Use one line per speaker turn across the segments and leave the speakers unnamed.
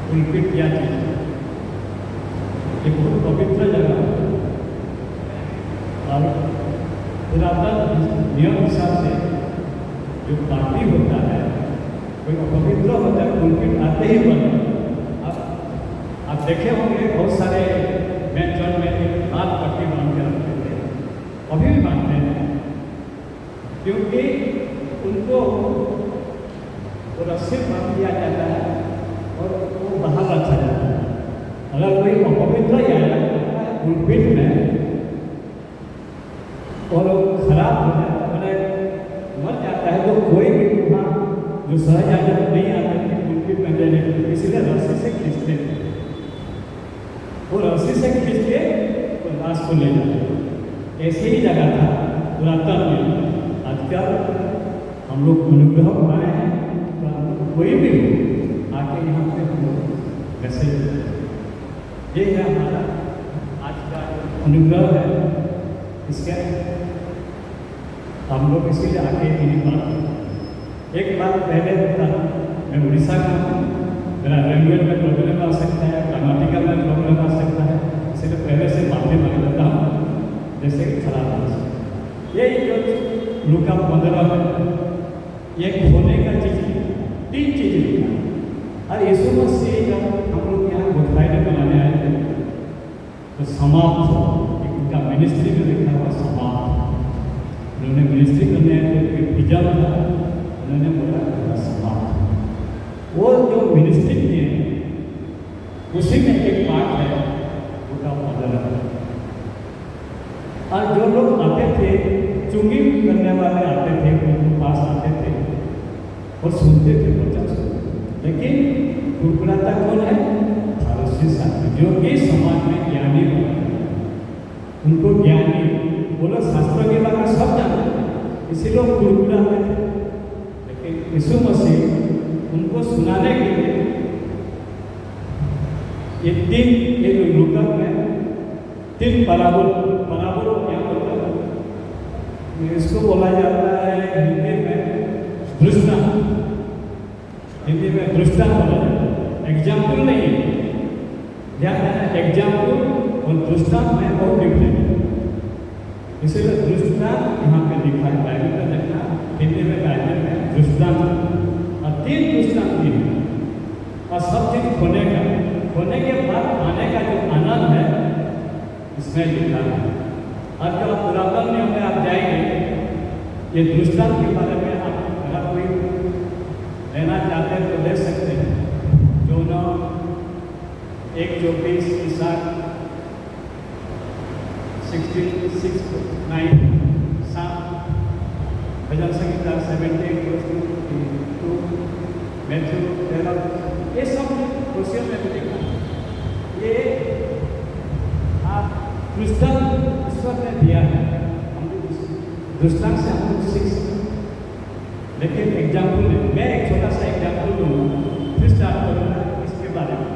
पुलकित किया चीज ये बहुत पवित्र जगह और पुरातन नियम हिसाब से जो पार्टी होता है कोई पवित्र होता है पुलकित आते ही बने। आप देखे होंगे बहुत सारे मैच में एक लाल पट्टी बांध के रखते थे, अभी भी बांधते हैं, क्योंकि उनको वो रस्सी बांध दिया जाता है और वो बाहर रखा जाता है। अगर कोई अपवित्र या पुलकित में और खराब हो जाता है, मैंने मर जाता है, तो कोई भी वहाँ जो सहजाजक नहीं आते थे पुलकित में देने के लिए, इसलिए रस्सी से खींचते थे। वो रस्सी से खींच के तो लाश को ले जाते। ऐसी ही जगह था पुरातन में। आजकल हम लोग अनुग्रह पाए हैं, तो हम लोग कोई भी हो आके यहाँ पे हम लोग वैसे ये है हमारा आज का अनुग्रह है। इसके हम लोग इसीलिए आके नहीं पाते। एक बात पहले होता, मैं उड़ीसा का हूँ, मेरा लैंग्वेज में प्रॉब्लम आ सकता है, ग्रामेटिकल में प्रॉब्लम आ सकता है, इसलिए पहले से माफी मांग लेता हूँ जैसे कि खराब हो सकता। ये जो लूका 15 में ये खोने का चीज़, 3 चीज़ें लिखा। और यीशु मसीह जब हम लोग यहाँ गुड फ्राइडे मनाने आए थे तो समाप्त, उनका मिनिस्ट्री में लिखा हुआ समाप्त। उन्होंने मिनिस्ट्री करने आए थे, पिज्जा था, उन्होंने बोला समाप्त। वो जो मिनिस्ट्री किए उसी में एक पार्ट है उनका मदर। और जो लोग आते थे, चुंगी करने वाले आते थे, उनके पास आते थे और सुनते थे वचन सुनते। लेकिन कुरकुराता कौन है? फारसी शास्त्री, जो कि समाज में ज्ञानी बने। उनको ज्ञानी बोलो, शास्त्रों की बात सब जानते थे, इसीलिए वो कुरकुराते थे। लेकिन यीशु मसीह उनको सुनाने के लिए ये 3 एक लूका में 3 पराबोल क्या होता है, इसको बोला जाता है हिंदी में दृष्टांत। हिंदी में दृष्टांत बोला जाता है, एग्जाम्पल नहीं है। ध्यान देना, एग्जाम्पल और दृष्टांत में बहुत डिफरेंट है। इसीलिए दृष्टांत यहाँ पे लिखा है, बाइबल में देखना, हिंदी में बाइबल में दृष्टांत, 3 दृष्टांत दी है। और सब चीज खोने के बाद आने का जो आनंद है इसमें लिखा है। और जो पुरातन नियम में आप जाएंगे, ये दृष्टांत के बारे में आप अगर कोई लेना चाहते हैं तो ले सकते हैं। जो न 1:24 ईसाक 66:9, भजन संगीता 17:2, मैथ्यू 13, ये सब क्वेश्चन में भी लिखा। ये आप दृष्टांत ईश्वर ने दिया है, हम लोग दृष्टांत से हम लोग सीख सकते। लेकिन एग्जाम्पल में मैं एक छोटा सा एग्जाम्पल दूंगा, फिर स्टार्ट करूँगा इसके बारे में।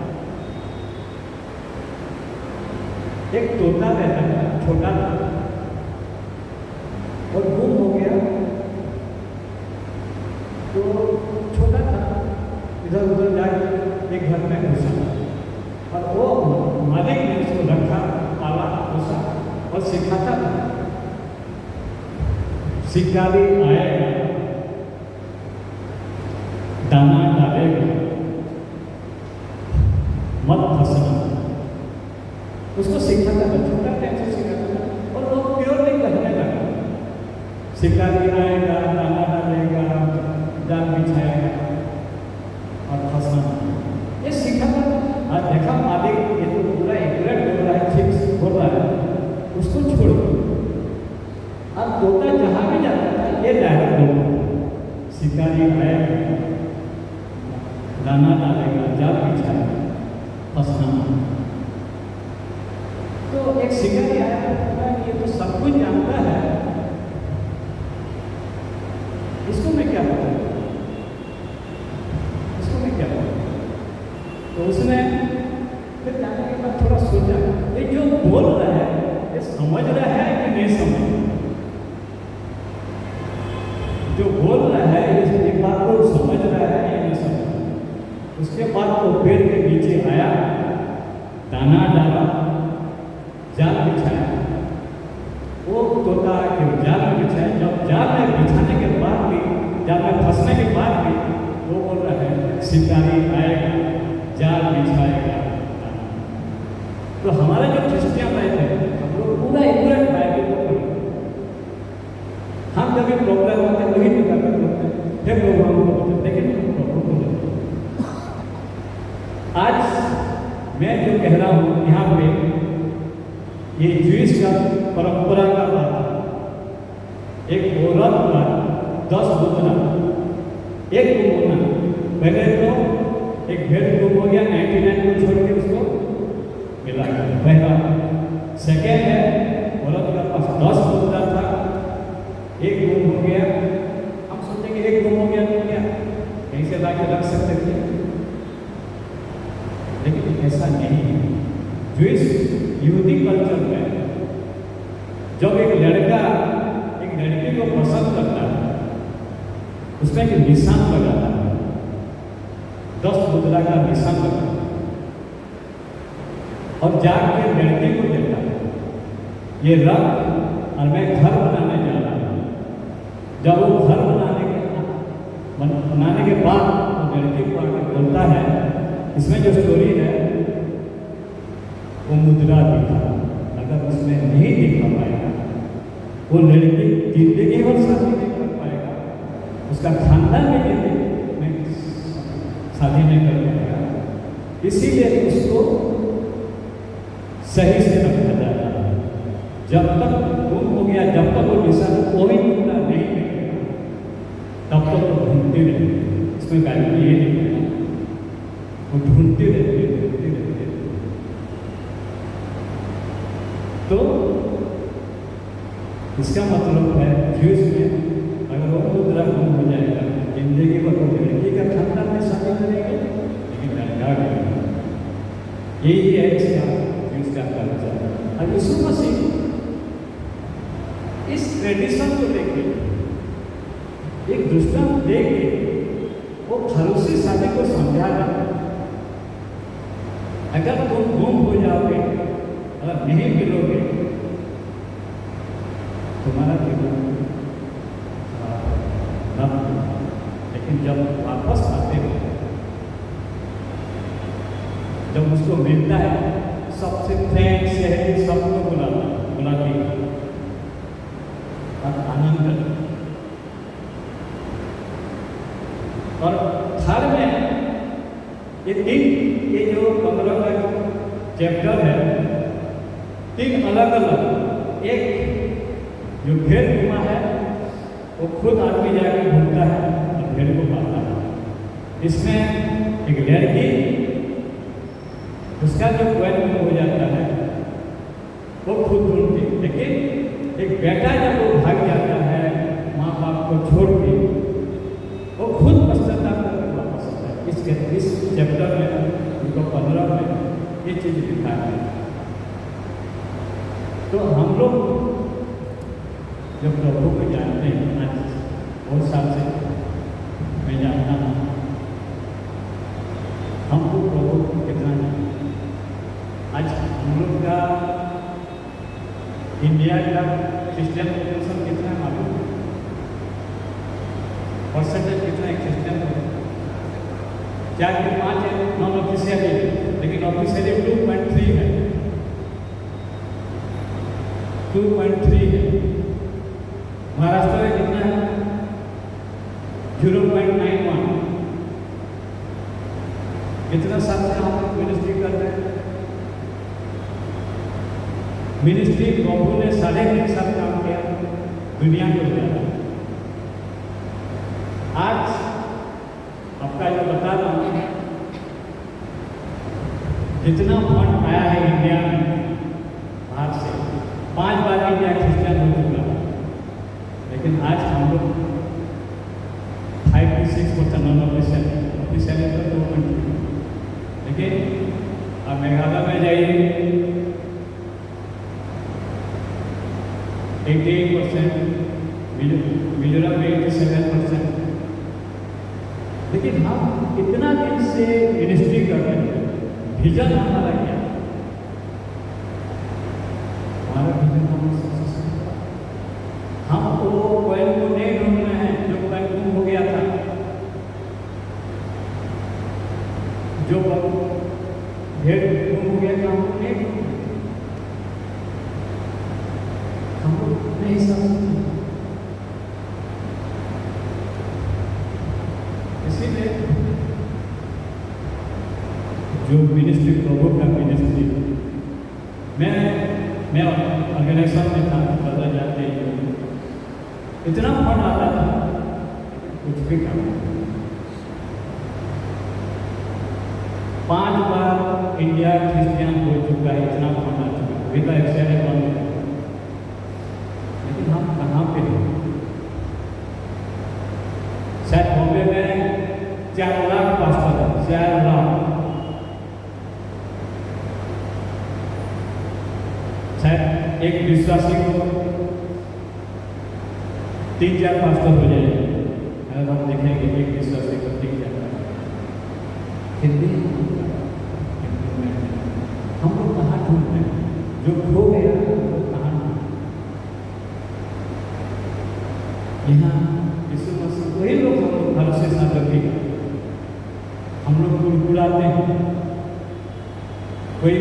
एक तोता रहता था, छोटा था, और गुम हो गया। तो छोटा था, इधर उधर जाके एक घर में घुसा और वो मालिक ने उसको रखा, पाला, पोसा और सिखाता था। शिकारी आएगा, दाना डालेगा, मत फंसना, उसको सिखाता था। छोटा टाइम से सिखाता था और वो प्योरली कहने लगा। शिकारी आएगा, दाना डालेगा, जाल बिछाएगा और फंसना, ये सिखाता था। आज देखा मालिक ये तो पूरा एक्यूरेट बोल रहा है, ठीक बोल रहा है, उसको छोड़ दो। अब तोता जहाँ भी जाता था ये डायरेक्ट बोलता, शिकारी आएगा, दाना डालेगा, जाल बिछाएगा, फंसना। तो एक शिकारी आया, ये तो सब कुछ जानता है, इसको मैं क्या बताऊँ, इसको मैं क्या बताऊँ। तो उसने फिर जाने के बाद थोड़ा सोचा, ये जो बोल रहा है ये समझ रहा है कि नहीं समझ, जो बोल रहा है इस बात को समझ रहा है या नहीं समझ। उसके बाद वो पेड़ के नीचे आया, दाना डाला, जाल बिछाया। वो तोता के जाल में बिछाया। जब जाल में बिछाने के बाद भी, जाल में फंसने के बाद भी वो बोल रहा है शिकारी आएगा, जाल बिछाएगा। तो हमारे जो क्रिश्चियन लाइफ है, हम लोग पूरा इग्नोरेंट बाइबल को पढ़ते हैं। हम जब भी प्रोग्राम होते हैं वही निकाल होते हैं, फिर लोग हमको बोलते हैं, लेकिन हम प्रभु को बोलते हैं। आज मैं जो कह रहा हूँ यहाँ पे, ये ज्यूइश का परंपरा का बात है। एक औरत का 10 मुद्रा, एक गुम होना। पहले तो एक भेड़ गुम हो गया, 99 को छोड़ के उसको मिला, पहला। सेकेंड है, औरत के पास 10 मुद्रा था, एक गुम हो गया। हम सोचेंगे एक गुम हो गया तो क्या कहीं से लाके रख सकते थे, लेकिन ऐसा नहीं है। ज्यूइश यहूदी कल्चर में जब एक लड़का एक लड़की को पसंद करता है, उसमें एक निशान लगाता है, 10 मुद्रा का निशान लगाता है, और जाके लड़की को देता है, ये रख और मैं घर बनाने जा रहा हूँ। जब वो घर बनाने के बाद वो लड़की को आके बोलता है, इसमें जो स्टोरी है वो मुद्रा दिखा। अगर उसमें नहीं दिखा पाएगा, वो लड़की जिंदगी भर शादी नहीं कर पाएगा, उसका खानदान में जिंदगी में शादी नहीं कर पाएगा। इसीलिए उसको सही से रखा जाता है। जब तक गुम हो गया, जब तक वो निशान कोई मुद्दा नहीं मिलेगा, तब तक वो ढूंढते रहेंगे। इसमें बाइबल ये लिखा है, वो ढूंढते रहते हैं। तो इसका मतलब है ज्यूइश में अगर वो मुद्रा गुम हो जाएगा, जिंदगी भर वो लड़की का खानदान में शादी करेंगे, लेकिन लड़का करेगा। यही है इसका कल्चर। अब यीशु मसीह इस ट्रेडिशन को लेके, एक दृष्टांत देके वो खरूसी शादी को समझा रहा। अगर तुम गुम हो जाओगे, अगर नहीं मिलोगे, तुम्हारा जीवन लेकिन जब वापस आते हो, जब उसको मिलता है, सबसे फ्रेंड सहेली सबको बुलाती और आनंद करती। और थर्ड में ये जो 15 का चैप्टर है, 3 अलग अलग, एक जो भेड़ घुमा है वो खुद आदमी जाकर घूमता है और भेड़ को पाता है। इसमें एक लड़की, उसका जो पॉइंट हो जाता है वो खुद ढूंढती, लेकिन एक बेटा जब वो भाग जाता है माँ बाप को छोड़ के, वो खुद पश्चाताप करके वापस आता है। इस चैप्टर में उनको 15 में ये चीज़ लिखा है। तो हम लोग जब प्रभु को जानते हैं, आज बहुत साल से मैं जानता हूँ, हमको प्रभु को कितना आज हम लोग का इंडिया का क्रिश्चियन पॉपुलेशन कितना है मालूम? परसेंटेज कितना है क्रिश्चियन? 4.5 है, नॉन ऑफिशियली, लेकिन ऑफिशियली 2.3 है, 2.3 है। महाराष्ट्र में कितना है? 0.91। कितना साल से हम लोग मिनिस्ट्री कर रहे हैं? मिनिस्ट्री प्रभु ने 3.5 साल काम किया दुनिया को दिया। आज आपका जो बता रहा हूँ, जितना फंड आया है इंडिया में बाहर से, 5 बार इंडिया क्रिश्चियन हो चुका है, लेकिन आज हम लोग 5 to 6% नॉन ऑफिशियल है, तो 2.3। लेकिन अब मेघालय में जाइए 88%, मिजोरम में 87%। लेकिन हम इतना दिन से मिनिस्ट्री कर रहे हैं, विजन हमारा क्या है? हमारा विजन हमारा सक्सेस हमको कोयल को नहीं ढूंढना है जो कल गुम हो गया था, जो भेड़ गुम हो गया था, हमको नहीं ढूंढना, हमको नहीं समझना। इसीलिए जो मिनिस्ट्री प्रभु का मिनिस्ट्री, मैं ऑर्गेनाइजेशन में था, बदला जाते इतना फंड आता था कुछ भी काम। 5 बार इंडिया क्रिश्चियन हो चुका है, इतना फंड आ चुका है, अभी तो एक्सचेंज बंद है, लेकिन हम कहाँ पे हैं? शायद बॉम्बे में 4 लाख पास्टर है, 4 लाख, शायद एक विश्वासी को 3-4 पास्टर हो जाएंगे, अगर हम देखेंगे एक विश्वासी को 3-4 फिर भी हम लोग कहाँ ढूंढते हैं? जो खो गया वो कहाँ ढूंढते? यहाँ यीशु मसीह वही लोग हम लोग घर से साथ रखे, हम लोग गुड़गुड़ाते हैं, कोई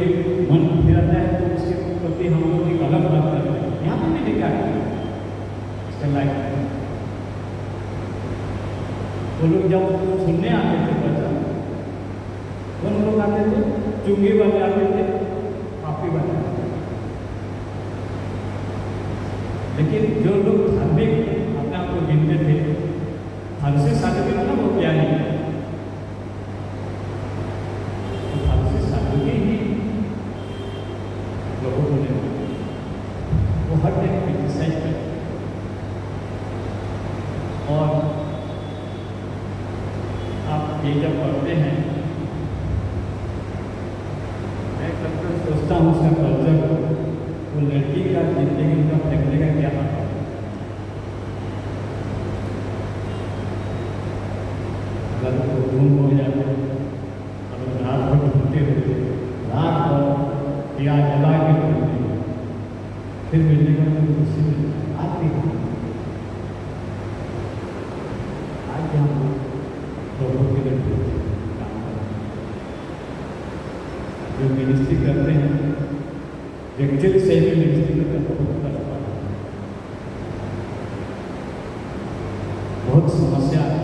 मन फिराता है तो उसके प्रति हम लोग एक अलग बात करते हैं। यहाँ पर नहीं लिखा है इसका लाइक, वो लोग जब सुनने आते थे बच्चा, वो लोग आते थे चुंगी वाले आते थे, पापी वाले आते थे, लेकिन जो लोग धार्मिक अपने आप को गिनते थे, हर से साधु भी ना, वो क्या नहीं, तो हर से साधु ही लोगों को नहीं, वो हर टाइम क्रिटिसाइज करते। और आप ये जब पढ़ते हैं, मैं कभी सोचता हूँ उसका कल्चर, वो लड़की का जिंदगी का फेंकने का क्या हाल है? अगर वो गुम हो जाते, अगर रात भर ढूंढते रहते, रात भर दिया जला के ढूंढते, फिर मिलने का तो खुशी आती है। आज हम लोगों के लिए काम करते हैं, जो मिनिस्ट्री करते हैं, एक्चुअली सही में मिनिस्ट्री करते हैं, बहुत कष्ट पाते हैं, बहुत समस्या है।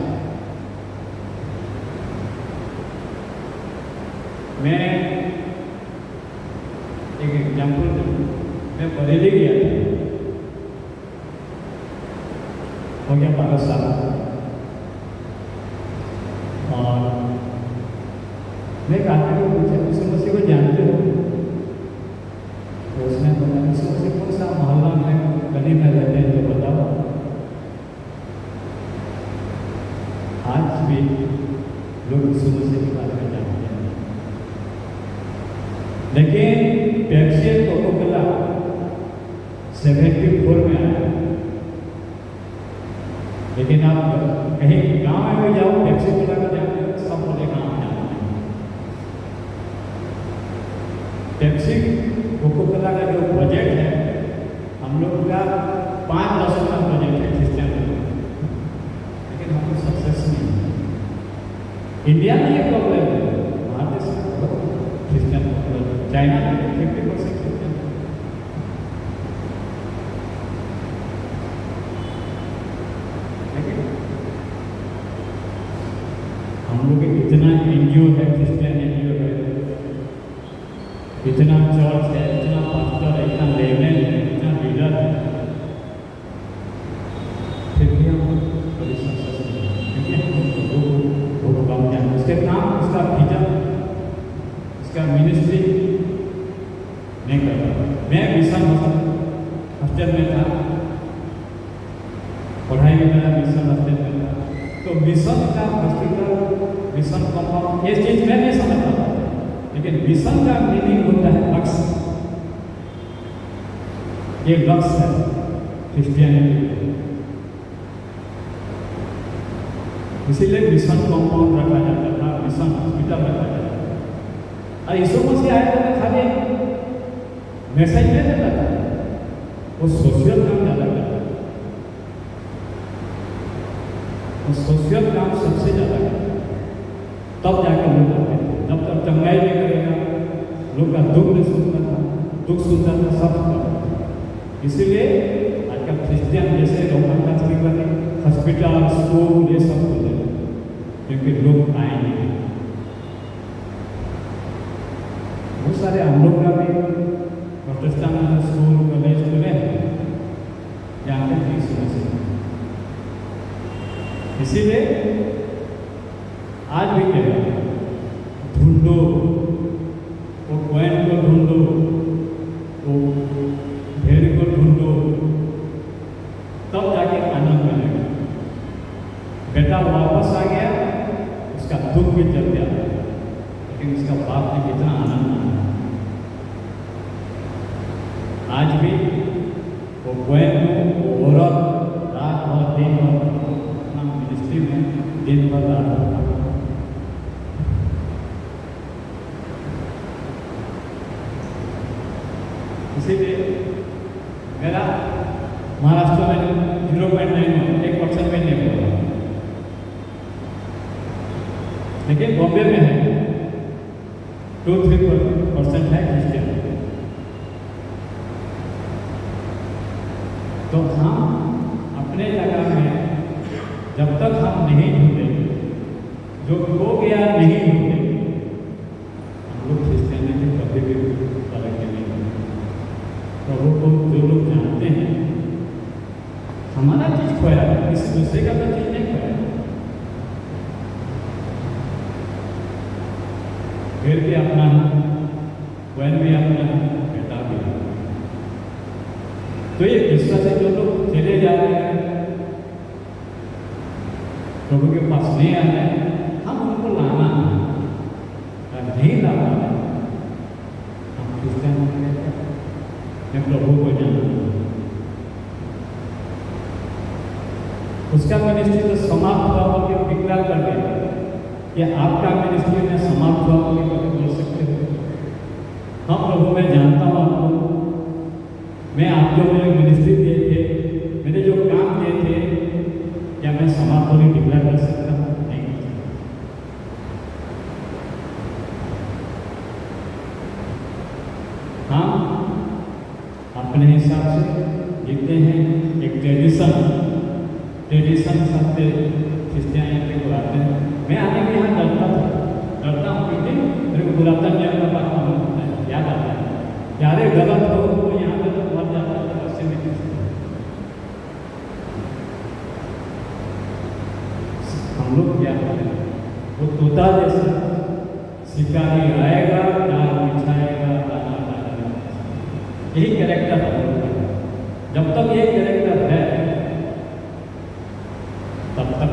मैं एक एग्जाम्पल दूँ, मैं बरेली गया था, हो गया 12 साल, और मैं एक आदमी को पूछा, यीशु मसीह को जानते हो? तो उसने बोला, यीशु मसीह कौन सा मोहल्ला में गली में रहते हैं तो बताओ। आज भी लोग यीशु मसीह के बारे में जानते हैं, लेकिन पेप्सी कोका-कोला 74 में आया, लेकिन आप कहीं गांव में भी जाओ, पेप्सी कोला का जानते हो, सब बोले गाँव में जानते हैं। पेप्सी कोका-कोला का जो बजट है, हम लोग का 5-10 का बजट है क्रिश्चियन लोग, लेकिन हम लोग सक्सेस नहीं है। इंडिया में ये प्रॉब्लम है, भारत देश में बहुत क्रिश्चियन पॉपुलर, चाइना में 50% क्रिश्चियन, लेकिन हम लोग इतना एनजीओ है, क्रिश्चियन एनजीओ है, इतना चर्च है, इतना पास्टर है, इतना लेवल है, इतना लीडर है, फिर भी हम बड़ी सक्सेस नहीं है, क्योंकि हम लोगों को काम जाना, उसके काम, उसका विजन, उसका मिनिस्ट्री नहीं कर रहा। मैं मिशन हॉस्टल में था, पढ़ाई में मेरा मिशन हॉस्टल में था, तो मिशन का हॉस्पिटल, मिशन कंपाउंड, ये चीज़ मैं नहीं समझता था, लेकिन मिशन का मीनिंग होता है लक्ष्य, ये लक्ष्य है क्रिश्चियनिटी, इसीलिए मिशन कंपाउंड रखा जाता था, मिशन हॉस्पिटल में था। और यीशु मसीह आया तो खाली मैसेज नहीं देता था, वो सोशल काम ज़्यादा करता था। वो सोशल काम सबसे ज़्यादा करता, तब जाकर लोग आते थे। जब तक चंगाई नहीं करेगा, लोग का दुख नहीं सुनता था, दुख सुनता था सब करता था। इसीलिए आजकल क्रिश्चियन जैसे रोमन कैथोलिक वाले हॉस्पिटल स्कूल ये सब खुले, क्योंकि लोग आए नहीं। बहुत सारे हम लोग का भी प्रोटेस्टेंट स्कूल कॉलेज खुले हैं जहाँ पे फीस वैसे। इसीलिए आज भी कह रहा है, ढूंढो वो क्वेन को, ढूंढो वो भेड़ को, ढूंढो, तब जाके आनंद मिलेगा। बेटा वापस आ गया, उसका दुख भी चल गया, लेकिन उसका बाप ने कितना आनंद माना। आज भी वो क्वेन को, वो औरत रात भर दिन भर अपना मिनिस्ट्री में दिन भर रात भर। इसीलिए मेरा महाराष्ट्र में 0.9 1% में नहीं बोला, लेकिन बॉम्बे में है 2-3% है क्रिश्चियन। तो हम अपने जगह में जब तक हम नहीं ढूंढे, जो खो गया नहीं ढूंढे, हम लोग क्रिश्चियनिटी कभी भी तरक्की नहीं करेंगे। प्रभु को जो लोग जानते हैं, हमारा चीज खोया है, किसी दूसरे का तो चीज नहीं खोया। फिर भी अपना है, वैन भी अपना है, बेटा भी है। तो ये विश्वास है, जो लोग चले जा रहे हैं, प्रभु के पास नहीं आ रहे हैं, हम उनको लाना है। नहीं ला पा रहे, हम क्रिश्चियन में प्रभु को जानना। उसका मिनिस्ट्री तो समाप्त हुआ होकर डिक्लेयर कर दिया कि आपका मिनिस्ट्री में समाप्त हुआ होकर कभी बोल सकते हो, हाँ प्रभु मैं जानता हूँ आपको, मैं आप जो मुझे मिनिस्ट्री दिए थे, मेरे जो काम दिए थे, क्या मैं समाप्त होकर डिक्लेयर कर सकता हूँ? नहीं कर सकता। हाँ, अपने हिसाब से जीते हैं, एक ट्रेडिशन सबसे क्रिश्चियनिटी को आते हैं। मैं आने के यहाँ डरता हूँ क्योंकि मेरे को पुरातन नियम का बात मालूम होता है, याद आता है यारे गलत हो तो यहाँ पे तो मर जाता है, उससे भी हम लोग क्या करें? वो तोता जैसा शिकारी आएगा, जाल बिछाएगा, दाना डालेगा, यही कैरेक्टर है। जब तक ये कैरेक्टर है तब तक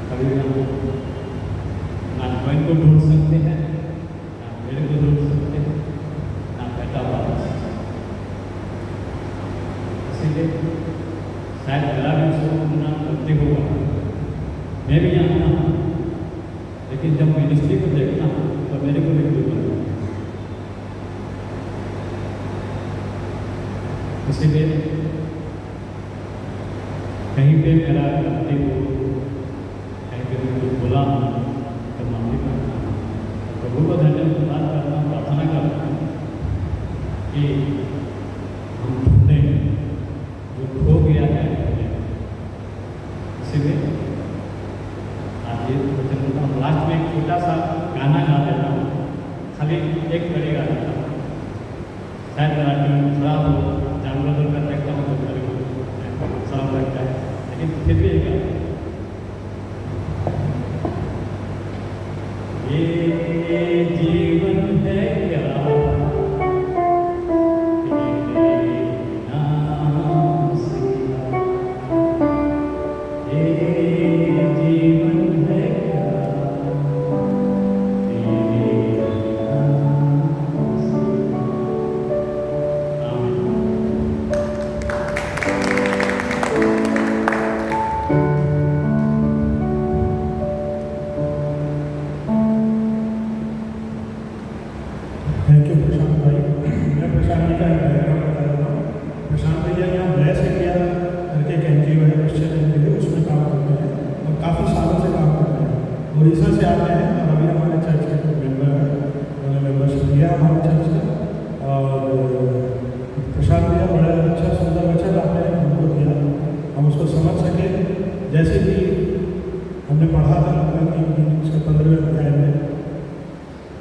कभी हम ना क्वेन को ढूंढ सकते हैं, ना पेड़ को ढूंढ सकते हैं, ना बेटा वापस। इसीलिए शायद मेरा भी उसको ढूंढना गलती होगा, मैं भी जानता हूँ, लेकिन जब मिनिस्ट्री को देखता हूँ तो मेरे को भी ढूंढना। इसीलिए कहीं पे मेरा गलती हो, कहीं पे मैं कुछ बोला तो माफी करता हूँ, प्रभु को धन्यवाद करता हूँ, प्रार्थना करता हूँ कि हम ढूंढें जो खो गया है। इसीलिए आज ये बोलता हूँ, लास्ट में एक छोटा सा गाना गा देता हूँ, खाली एक कड़ी गा देता हूँ। शायद मेरा ट्यून खराब हो, जानवर का देखता हूँ तो मेरे को खराब लगता है, लेकिन फिर भी ये जीवन है क्या तेरे नाम से, ये जीवन है क्या तेरे नाम से। आमीन।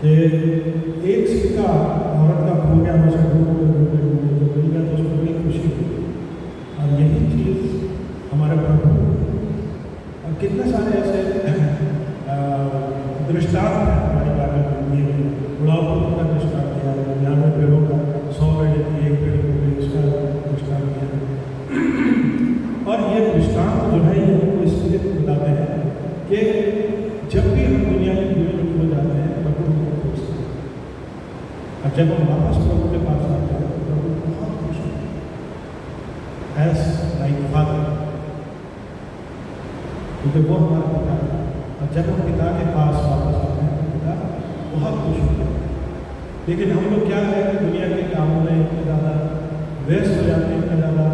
कि एक सिक्का औरत का खो गया, उसे ढूंढते ढूंढते ढूंढते जब मिल गया तो उसको बड़ी खुशी हुई। और यही चीज़ हमारे प्रभु, और कितने सारे ऐसे दृष्टांत हैं हमारी बाइबल में। बुढ़ापन का दृष्टांत दिया, 99 पेड़ों का, 100 पेड़ की एक पेड़ को भी उसका दृष्टांत दिया। और ये दृष्टांत जो है ये हमको इसलिए बताते हैं कि जब भी हम दुनिया के जीवन में खो जाते हैं प्रभु हमको खोजते हैं, और जब हम वापस प्रभु के पास आते हैं तो प्रभु बहुत खुश होते हैं, एज लाइक फादर, क्योंकि वो हमारा पिता है। और जब हम पिता के पास वापस आते हैं तो पिता बहुत खुश होते हैं। लेकिन हम लोग क्या है कि दुनिया के कामों में इतने ज़्यादा व्यस्त हो जाते हैं, इतने ज़्यादा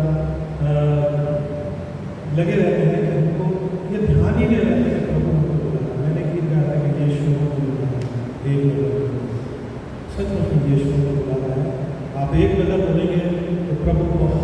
लगे रहते हैं कि हमको ये ध्यान ही नहीं रहता कि प्रभु हमको बुलाना। मैंने गीत गाया था कि यीशु को बुलाना है, एक नज़र, सच में यीशु को बुलाना है। आप एक नज़र बोलेंगे तो प्रभु बहुत